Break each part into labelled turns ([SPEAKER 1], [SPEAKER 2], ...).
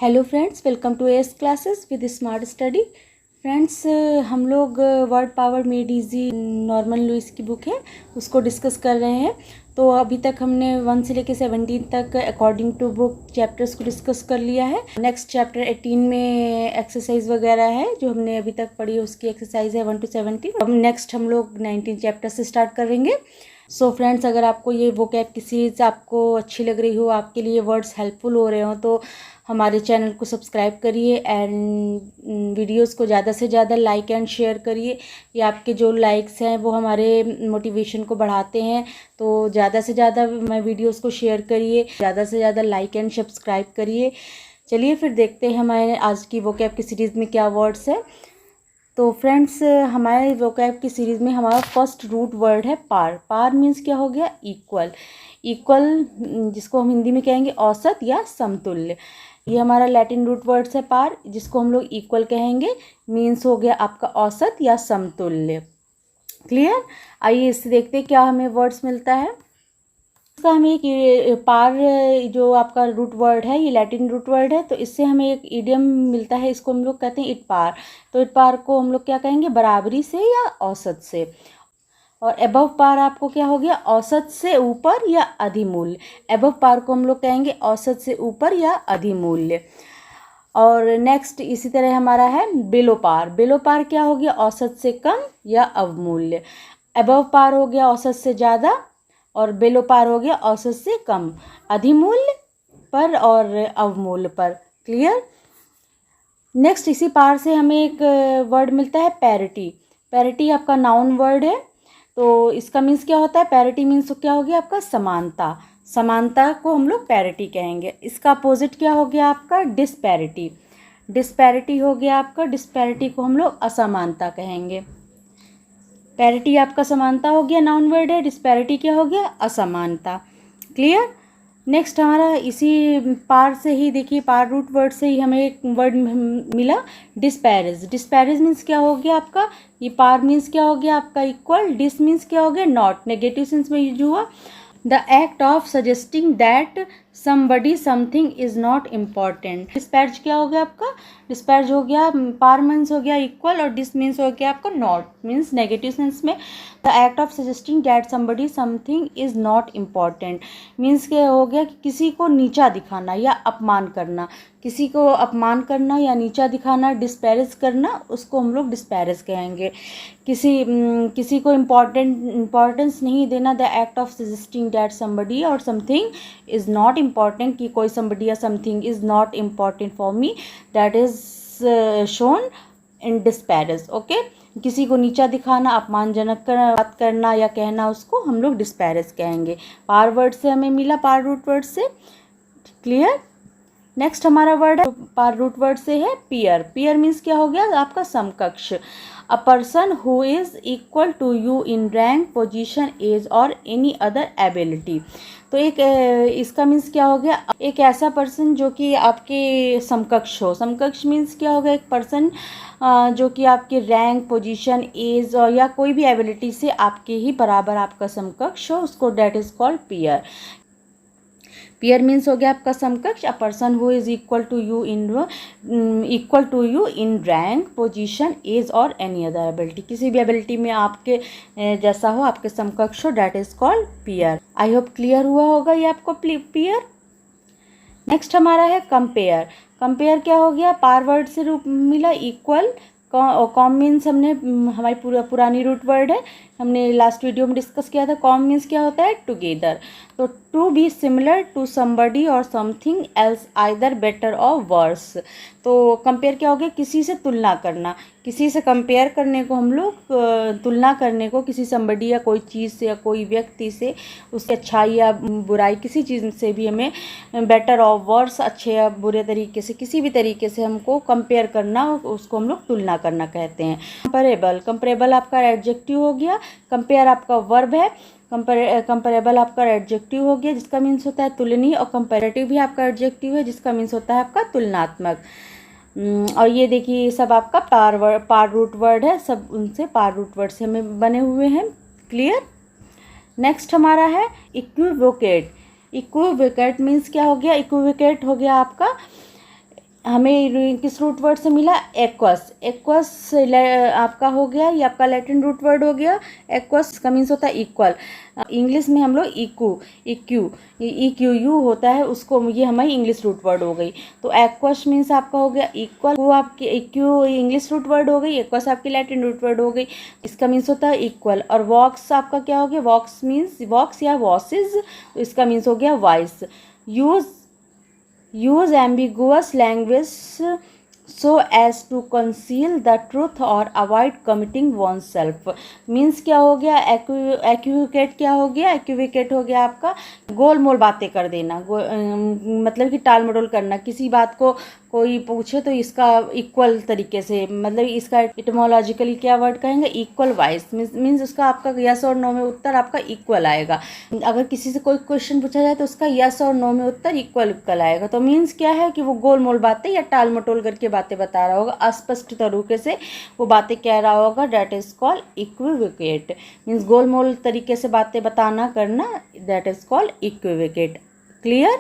[SPEAKER 1] Hello friends, welcome to S classes with smart study. Friends, हम लोग word power made easy Norman Lewis की book है उसको discuss कर रहे हैं। तो अभी तक हमने 1 से लेकर 17 तक अकॉर्डिंग टू बुक चैप्टर्स को डिस्कस कर लिया है। नेक्स्ट चैप्टर 18 में एक्सरसाइज वगैरह है जो हमने अभी तक पढ़ी, उसकी एक्सरसाइज है 1 to 17। अब नेक्स्ट हम लोग 19 चैप्टर से स्टार्ट करेंगे। सो फ्रेंड्स, अगर आपको ये वोकैब की सीरीज़ आपको अच्छी लग रही हो, आपके लिए वर्ड्स हेल्पफुल हो रहे हो, तो हमारे चैनल को सब्सक्राइब करिए एंड वीडियोस को ज़्यादा से ज़्यादा लाइक एंड शेयर करिए। ये आपके जो लाइक्स हैं वो हमारे मोटिवेशन को बढ़ाते हैं। तो ज़्यादा से ज़्यादा मैं वीडियोस को शेयर करिए, ज़्यादा से ज़्यादा लाइक एंड सब्सक्राइब करिए। चलिए फिर देखते हैं हमारे आज की वोकैब की सीरीज़ में क्या वर्ड्स है। तो फ्रेंड्स, हमारे वोकैब की सीरीज़ में हमारा फर्स्ट रूट वर्ड है पार। पार मीन्स क्या हो गया? इक्वल। इक्वल जिसको हम हिंदी में कहेंगे औसत या समतुल्य। ये हमारा लैटिन रूट वर्ड्स है पार, जिसको हम लोग इक्वल कहेंगे। मीन्स हो गया आपका औसत या समतुल्य। क्लियर? आइए इससे देखते हैं क्या हमें वर्ड्स मिलता है। इसका हमें एक पार जो आपका रूट वर्ड है, ये लैटिन रूट वर्ड है, तो इससे हमें एक इडियम मिलता है। इसको हम लोग कहते हैं इट पार। तो इट पार को हम लोग क्या कहेंगे? बराबरी से या औसत से। और एबव पार आपको क्या हो गया? औसत से ऊपर या अधिमूल्य। एबव पार को हम लोग कहेंगे औसत से ऊपर या अधिमूल्य। और नेक्स्ट इसी तरह हमारा है बिलो पार। बिलो पार क्या हो गया? औसत से कम या अवमूल्य। एबव पार हो गया औसत से ज़्यादा, और बिलो पार हो गया औसत से कम, अधिमूल्य पर और अवमूल्य पर। क्लियर? नेक्स्ट इसी पार से हमें एक वर्ड मिलता है पैरिटी। पैरिटी आपका नाउन वर्ड है, तो इसका मीन्स क्या होता है? पैरिटी मीन्स क्या हो गया आपका? समानता। समानता को हम लोग पैरिटी कहेंगे। इसका अपोजिट क्या हो गया आपका? डिस्पैरिटी। डिस्पैरिटी हो गया आपका, डिस्पैरिटी को हम लोग असमानता कहेंगे। पैरिटी आपका समानता हो गया, नाउन वर्ड है। डिस्पैरिटी क्या हो गया? असमानता। क्लियर? नेक्स्ट हमारा इसी पार से ही देखिए, पार रूट वर्ड से ही हमें एक वर्ड मिला डिस्पैरिज। डिस्पैरिज मीन्स क्या हो गया आपका? ये पार मीन्स क्या हो गया आपका? इक्वल। डिस मीन्स क्या हो गया? नॉट। नेगेटिव सेंस में यूज हुआ। The act of suggesting that somebody something is not important. Dispatch क्या हो गया आपका? डिस्पैच हो गया, पार मीन्स हो गया इक्वल, और डिस मीन्स हो गया आपका नॉट, मीन्स नेगेटिव सेंस में। The act of suggesting that somebody something is not important means क्या हो गया कि किसी को नीचा दिखाना या अपमान करना। किसी को अपमान करना या नीचा दिखाना, डिस्पैरेज करना, उसको हम लोग डिस्पैरेज कहेंगे। किसी को इम्पोर्टेंस नहीं देना। The act of suggesting that somebody or something is not important, कि कोई समबडी या something is not important for me, that is shown in disparage. Okay? किसी को नीचा दिखाना, अपमानजनक बात करना या कहना, उसको हम लोग डिस्पैरेज कहेंगे। पार वर्ड से हमें मिला, पार रूट वर्ड से। क्लियर? नेक्स्ट हमारा वर्ड है पार रूट वर्ड से है पीयर। पीयर मीन्स क्या हो गया आपका? समकक्ष। A person who is equal to you in rank, position, age or any other ability. तो एक इसका मीन्स क्या हो गया? एक ऐसा पर्सन जो कि आपके समकक्ष हो। समकक्ष मीन्स क्या हो गया? एक पर्सन जो कि आपके रैंक, पोजीशन, एज और या कोई भी एबिलिटी से आपके ही बराबर आपका समकक्ष हो, उसको that is called peer. Peer means हो गया आपका समकक्ष। A person who is equal to you in rank, position, age or any other ability. किसी भी एबिलिटी में आपके जैसा हो, आपके समकक्ष हो, that is called peer. I hope clear हुआ होगा ये आपको पीयर। नेक्स्ट हमारा है कंपेयर। कंपेयर क्या हो गया? पार वर्ड से रूप मिला इक्वल। कॉम मीन्स हमने हमारी पुरानी रूट वर्ड है, हमने लास्ट वीडियो में डिस्कस किया था। कॉम मीन्स क्या होता है? टुगेदर। तो to be similar to somebody or something else, either better or worse. तो कंपेयर क्या हो गया? किसी से तुलना करना। किसी से कंपेयर करने को हम लोग, तुलना करने को किसी समबडी या कोई चीज़ से या कोई व्यक्ति से, उसकी अच्छाई या बुराई, किसी चीज़ से भी हमें बेटर और वर्स, अच्छे या बुरे तरीके से, किसी भी तरीके से हमको कंपेयर करना, उसको हम लोग तुलना करना कहते हैं। कंपेरेबल। कंपेरेबल आपका एडजेक्टिव हो गया। कंपेयर आपका वर्ब है। कंपेरेबल आपका एडजेक्टिव हो गया, जिसका मीन्स होता है तुलनीय। और कंपेरेटिव भी आपका एडजेक्टिव है, जिसका मीन्स होता है आपका तुलनात्मक। और ये देखिए सब आपका पार रूट वर्ड है, सब उनसे पार रूट वर्ड से हमें बने हुए हैं। क्लियर? नेक्स्ट हमारा है इक्विवोकेट। इक्विवोकेट मीन्स क्या हो गया? इक्विवोकेट हो गया आपका हमें किस रूट वर्ड से मिला? एक्वस। एक्वस आपका हो गया, ये आपका लैटिन रूट वर्ड हो गया एक्वस, का मीन्स होता है इक्वल। इंग्लिश में हम लोग इक्यू यू होता है, उसको ये हमारी इंग्लिश रूट वर्ड हो गई। तो एक्वस मीन्स आपका हो गया इक्वल, वो आपकी इक्यू इंग्लिश रूट वर्ड हो गई, एक्वस आपकी लैटिन रूट वर्ड हो गई, इसका मीन्स होता है इक्वल। और वॉक्स आपका क्या हो गया? वॉक्स मीन्स वॉक्स या वॉसेज, तो इसका मीन्स हो गया voice. Use ambiguous language so as to conceal the truth or avoid committing oneself। Means क्या हो गया? एक्यूकेट क्या हो गया? एक्यूविकेट हो गया आपका गोल मोल बातें कर देना, मतलब कि टाल मटोल करना। किसी बात को कोई पूछे तो इसका इक्वल तरीके से, मतलब इसका इटमोलॉजिकली क्या वर्ड कहेंगे? Equal wise. मीन्स उसका आपका यस और नो में उत्तर आपका इक्वल आएगा। अगर किसी से कोई क्वेश्चन पूछा जाए तो उसका यस और नो में उत्तर इक्वल आएगा। तो मीन्स क्या है कि वो गोल मोल बातें या टाल मटोल करके बातें बता रहा होगा, अस्पष्ट तरीके से वो बातें कह रहा होगा, that is called equivocate. Means गोल मोल तरीके से बातें बताना करना, that is called equivocate. Clear?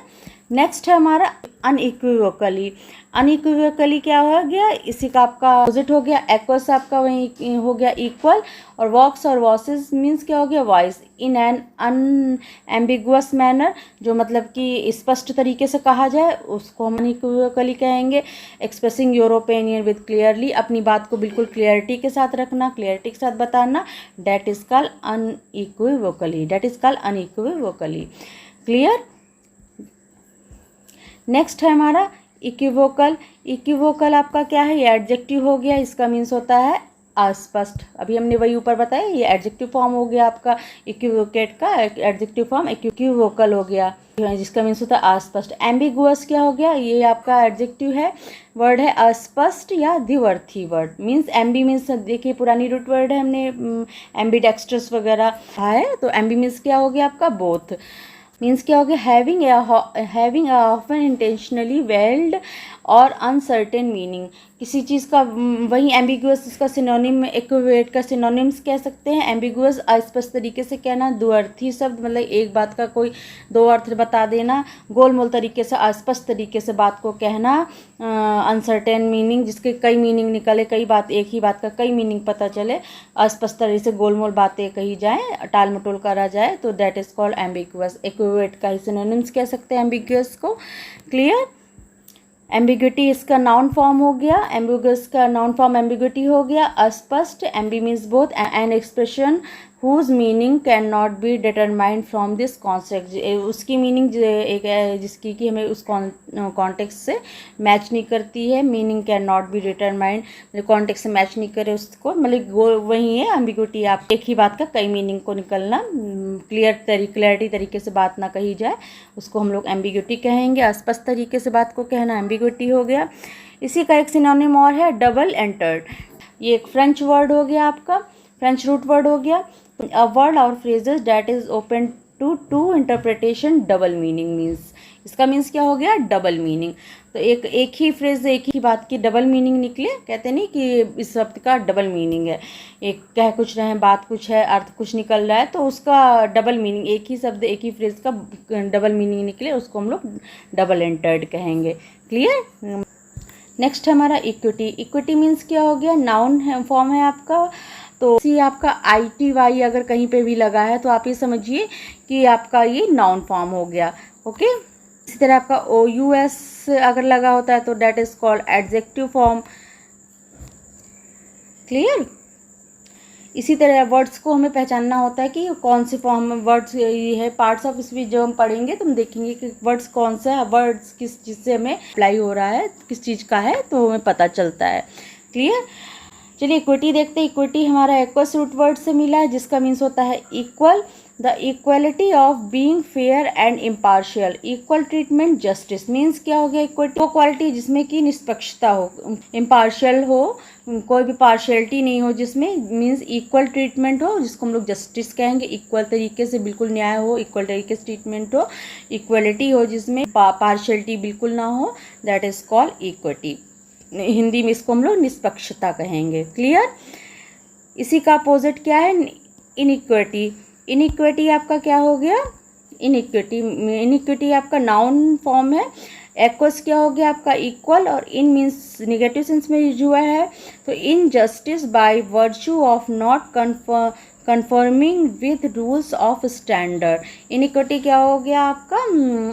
[SPEAKER 1] Next है हमारा अनइक्विवोकली। अनइक्विवोकली क्या हो गया? इसी का आपका अपोजिट हो गया। एक्वस आपका वही हो गया इक्वल, और वॉक्स और वॉसेस मीन्स क्या हो गया? Voice. In an unambiguous manner, जो मतलब कि स्पष्ट तरीके से कहा जाए उसको हम अनइक्विवोकली कहेंगे। Expressing your opinion with clearly, अपनी बात को बिल्कुल क्लियरिटी के साथ रखना, क्लियरिटी के साथ बताना, that is called unequivocally, that is called unequivocally. Clear? Next है हमारा इक्विवोकल। इक्विवोकल आपका क्या है? ये एडजेक्टिव हो गया, इसका मीन्स होता है अस्पष्ट। अभी हमने वही ऊपर बताया, ये एडजेक्टिव फॉर्म हो गया आपका इक्विवोकेट का एडजेक्टिव फॉर्म इक्विवोकल हो गया, जिसका मीन्स होता है अस्पष्ट। एम्बिगुअस क्या हो गया? ये आपका एडजेक्टिव है, वर्ड है अस्पष्ट या द्विअर्थी वर्ड। मीन्स एम्बी मीन्स देखिए पुरानी रूट वर्ड है, हमने एम्बीडेक्स्ट्रस वगैरह है, तो एम्बी मीन्स क्या हो गया आपका? बोथ। मीन्स क्या हो गया? हैविंग ऑफन इंटेंशनली वेल्ड और अनसर्टेन मीनिंग। किसी चीज़ का वही एम्बिगुअस, इसका सिनोनिम इक्विवेट का सिनोनिम्स कह सकते हैं। एम्बिगुअस अस्पष्ट तरीके से कहना, द्विअर्थी शब्द मतलब एक बात का कोई दो अर्थ बता देना, गोल मोल तरीके से अस्पष्ट तरीके से बात को कहना, अनसर्टेन मीनिंग जिसके कई मीनिंग निकले, कई बात एक ही बात का कई मीनिंग पता चले, अस्पष्ट तरीके से गोल मोल बातें कही जाए, टाल मटोल करा जाए, तो दैट इज कॉल्ड एम्बिगुअस। इक्विवेट का ही सिनोनिम्स कह सकते हैं एम्बिगुअस को। क्लियर? एम्बिग्विटी इसका नाउन फॉर्म हो गया, एम्बिगुअस का नाउन फॉर्म एम्बिग्विटी हो गया। अस्पष्ट, ambi means both, an expression whose meaning can not be determined from this concept. उसकी मीनिंग एक है जिसकी कि हमें उस कॉन्टेक्स्ट से मैच नहीं करती है, meaning can not be determined, context से मैच नहीं करे उसको, मतलब वही है एम्बिग्विटी। आप एक ही बात का कई मीनिंग को निकलना, क्लियरिटी तरीके से बात ना कही जाए, उसको हम लोग एम्बिग्विटी कहेंगे। अस्पष्ट तरीके से बात को कहना एम्बिग्विटी हो गया। इसी का एक सिनोनिम और है डबल एंटर्ड। ये एक फ्रेंच वर्ड हो गया आपका, फ्रेंच रूट वर्ड हो गया। A word or phrases that is open to interpretation double meaning means, इसका मीन्स क्या हो गया? Double meaning. तो एक ही फ्रेज एक ही बात की डबल मीनिंग निकले, कहते नहीं कि इस शब्द का डबल मीनिंग है, एक कह कुछ रहे हैं बात कुछ है अर्थ कुछ निकल रहा है, तो उसका डबल मीनिंग, एक ही शब्द एक ही फ्रेज का डबल मीनिंग निकले उसको हम लोग डबल एंटर्ड कहेंगे। क्लियर? नेक्स्ट हमारा इक्विटी। इक्विटी मीन्स क्या हो गया? नाउन फॉर्म है आपका, तो इसी आपका ITY अगर कहीं पे भी लगा है तो आप ये समझिए कि आपका ये नाउन फॉर्म हो गया। ओके? इसी तरह आपका OUS अगर लगा होता है तो that is called adjective form. Clear? इसी तरह वर्ड्स को हमें पहचानना होता है कि कौन से फॉर्म में वर्ड्स ये है, पार्ट्स ऑफ स्पीच जो हम पढ़ेंगे तो हम देखेंगे कि वर्ड्स कौन सा है, वर्ड्स किस चीज़ से हमें अप्लाई हो रहा है, किस चीज़ का है, तो हमें पता चलता है। क्लियर? चलिए इक्विटी देखते हैं। इक्विटी हमारा एक्वस रूट वर्ड से मिला है, जिसका मीन्स होता है equal, the equality of being fair and impartial, equal treatment justice. Means क्या हो गया? इक्विटी वो क्वालिटी जिसमें कि निष्पक्षता हो, इम्पार्शियल हो, कोई भी पार्शियलिटी नहीं हो जिसमें, मीन्स इक्वल ट्रीटमेंट हो, जिसको हम लोग जस्टिस कहेंगे, इक्वल तरीके से बिल्कुल न्याय हो, इक्वल तरीके से ट्रीटमेंट हो, इक्वलिटी हो जिसमें पार्शियलिटी बिल्कुल ना हो, that is called equity. Hindi में इसको हम लोग निष्पक्षता कहेंगे। क्लियर? इसी का अपोजिट क्या है? इनइक्विटी। इनइक्विटी आपका क्या हो गया? इनइक्विटी आपका नाउन फॉर्म है, एक्वस क्या हो गया आपका इक्वल, और इन मीन्स निगेटिव सेंस में यूज हुआ है। तो injustice by virtue of not confirming with rules of standard. Inequity क्या हो गया आपका,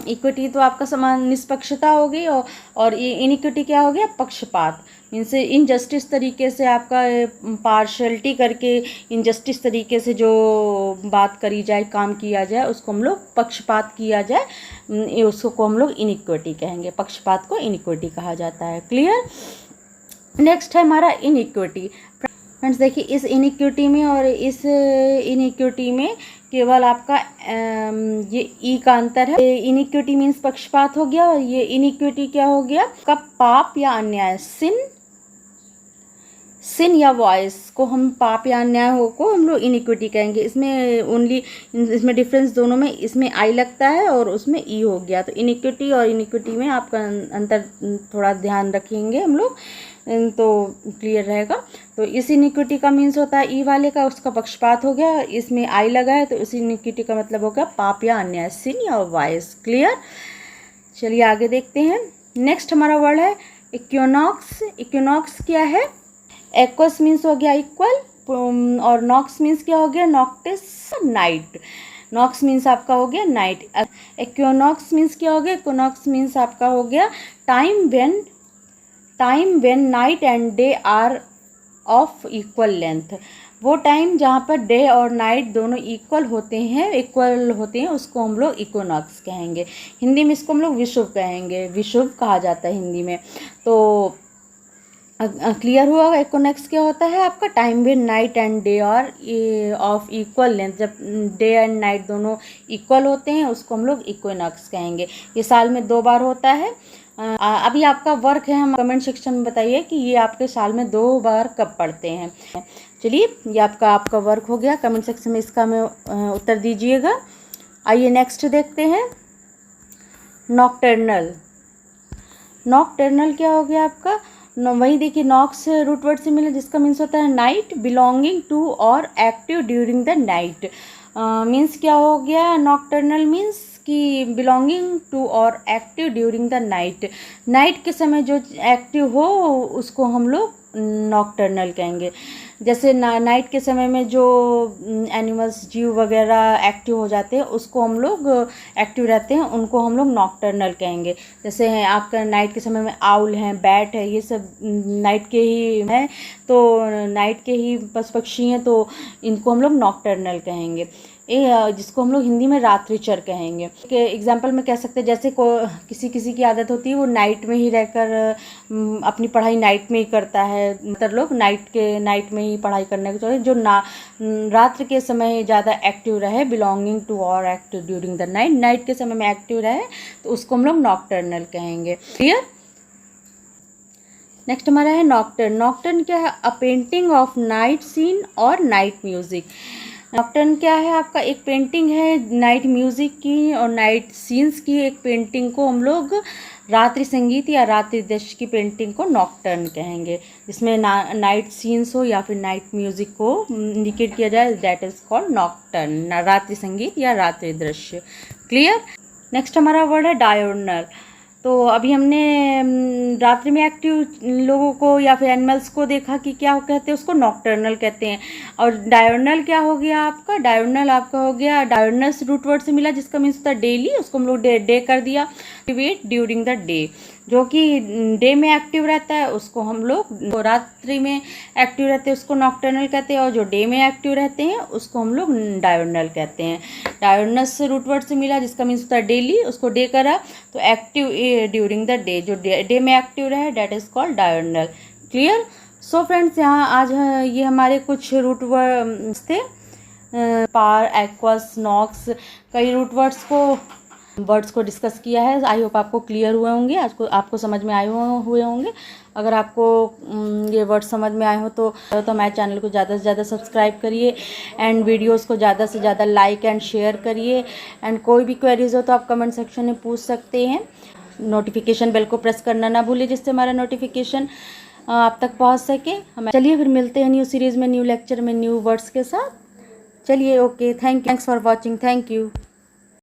[SPEAKER 1] इक्विटी तो आपका समान निष्पक्षता हो गई, और इनिक्विटी क्या हो गया, पक्षपात। इनसे इनजस्टिस तरीके से आपका पार्शलिटी करके इनजस्टिस तरीके से जो बात करी जाए, काम किया जाए, उसको हम लोग पक्षपात किया जाए, उसको हम लोग इनिक्विटी कहेंगे। पक्षपात को इनिक्विटी कहा जाता है। क्लियर। नेक्स्ट है हमारा इनिक्विटी। फ्रेंड्स देखिए, इस इनिक्विटी में और इस इनिक्विटी में केवल आपका ये ई का अंतर है। इनिक्विटी मीन्स पक्षपात हो गया, और ये इनिक्विटी क्या हो गया आपका पाप या अन्याय। सिन या वॉइस को हम पाप या अन्याय हो को हम लोग इनिक्विटी कहेंगे। इसमें ओनली इसमें डिफरेंस दोनों में, इसमें आई लगता है और उसमें ई हो गया। तो इनिक्विटी और इनिक्विटी में आपका अंतर थोड़ा ध्यान रखेंगे हम लोग, तो क्लियर रहेगा। तो इस इनिक्विटी का मीन्स होता है ई वाले का, उसका पक्षपात हो गया, इसमें आई लगा है, तो इस इनिक्विटी का मतलब हो गया पाप या अन्याय, सिन या वाइस। क्लियर। चलिए आगे देखते हैं। नेक्स्ट हमारा वर्ड है इक्विनॉक्स। इक्विनॉक्स क्या है, एक्वस मीन्स हो गया इक्वल, और नॉक्स मीन्स क्या हो गया, नॉक्टिस नाइट। नॉक्स मीन्स आपका हो गया नाइट। इक्विनॉक्स मीन्स क्या हो गया, इक्विनॉक्स मीन्स आपका हो गया time when night and day are of equal length. वो टाइम जहाँ पर डे और नाइट दोनों इक्वल होते हैं, उसको हम लोग इक्विनॉक्स कहेंगे। हिंदी में इसको हम लोग विषुव कहेंगे, विषुव कहा जाता है हिंदी में। तो क्लियर हुआ। इक्विनॉक्स क्या होता है आपका, time when night and day are of equal length. जब डे एंड नाइट दोनों इक्वल होते हैं, उसको हम लोग इक्विनॉक्स कहेंगे। ये साल में 2 बार होता है। अभी आपका वर्क है, हम कमेंट सेक्शन में बताइए कि ये आपके साल में 2 बार कब पढ़ते हैं। चलिए, ये आपका वर्क हो गया। कमेंट सेक्शन में इसका में उत्तर दीजिएगा। आइए नेक्स्ट देखते हैं। नॉकटर्नल। नॉकटर्नल क्या हो गया आपका, वही देखिए, नॉक्स रूट वर्ड से मिला, जिसका मीन्स होता है नाइट, बिलोंगिंग टू और active during the night. Means क्या हो गया, नॉकटर्नल मीन्स कि बिलोंगिंग टू और active during the night. Night के समय जो एक्टिव हो उसको हम लोग नॉकटर्नल कहेंगे। जैसे नाइट के समय में जो एनिमल्स, जीव वगैरह एक्टिव हो जाते हैं, उसको हम लोग एक्टिव रहते हैं, उनको हम लोग नॉकटर्नल कहेंगे। जैसे आपका नाइट के समय में आउल हैं, बैट है, ये सब नाइट के ही हैं, तो नाइट के ही पशु पक्षी हैं, तो इनको हम लोग नॉकटर्नल कहेंगे। जिसको हम लोग हिंदी में रात्रिचर कहेंगे। के एग्जाम्पल में कह सकते हैं, जैसे किसी की आदत होती है वो नाइट में ही रहकर अपनी पढ़ाई नाइट में ही करता है। मतलब लोग नाइट में ही पढ़ाई करने को चाहिए। जो रात्र के समय ज़्यादा एक्टिव रहे, बिलोंगिंग टू और active during the night, night के समय में एक्टिव रहे, तो उसको हम लोग नॉकटर्नल कहेंगे। क्लियर। नेक्स्ट हमारा है नॉकटर्न। नॉकटर्न क्या है, a painting of night scene or night music. Nocturne क्या है आपका, एक पेंटिंग है नाइट म्यूजिक की और नाइट सीन्स की। एक पेंटिंग को हम लोग रात्रि संगीत या रात्रि दृश्य की पेंटिंग को नॉकटर्न कहेंगे, जिसमें नाइट सीन्स हो या फिर नाइट म्यूजिक को इंडिकेट किया जाए, दैट इज कॉल्ड नॉकटर्न, रात्रि संगीत या रात्रि दृश्य। क्लियर। नेक्स्ट हमारा वर्ड है डायोडनल। तो अभी हमने रात्रि में एक्टिव लोगों को या फिर एनिमल्स को देखा कि क्या कहते हैं, उसको नॉकटर्नल कहते हैं। और डायोडनल क्या हो गया आपका, डायोडनल आपका हो गया, डायोडनस रूट वर्ड से मिला, जिसका मीन्स होता है डेली, उसको हम लोग डे कर दिया। एक्टिवेट ड्यूरिंग द डे, जो कि डे में एक्टिव रहता है उसको हम लोग, रात्रि में एक्टिव रहते हैं उसको नॉकटर्नल कहते हैं, और जो डे में एक्टिव रहते हैं उसको हम लोग डायोडनल कहते हैं। डायोडनस रूट वर्ड से मिला, जिसका मीन्स होता है डेली, उसको डे करा तो एक्टिव ड्यूरिंग द डे, जो डे में एक्टिव रहे, that is called diurnal. Clear. So friends, यहाँ आज ये हमारे कुछ रूट वर्ड्स थे, पार, एक्वस, नॉक्स, कई रूट वर्ड्स को डिस्कस किया है। आई होप आपको क्लियर हुए होंगे, आज आपको समझ में आए हुए होंगे। अगर आपको ये वर्ड समझ में आए हो तो हमारे चैनल को ज़्यादा से ज़्यादा सब्सक्राइब करिए, एंड वीडियोस को ज़्यादा से ज़्यादा लाइक एंड शेयर करिए। एंड कोई भी क्वेरीज हो तो आप कमेंट सेक्शन में पूछ सकते हैं। नोटिफिकेशन बेल को प्रेस करना ना भूलिए, जिससे हमारा नोटिफिकेशन आप तक पहुँच सके। चलिए फिर मिलते हैं न्यू सीरीज़ में, न्यू लेक्चर में, न्यू वर्ड्स के साथ। चलिए, okay, thanks for watching, thank you.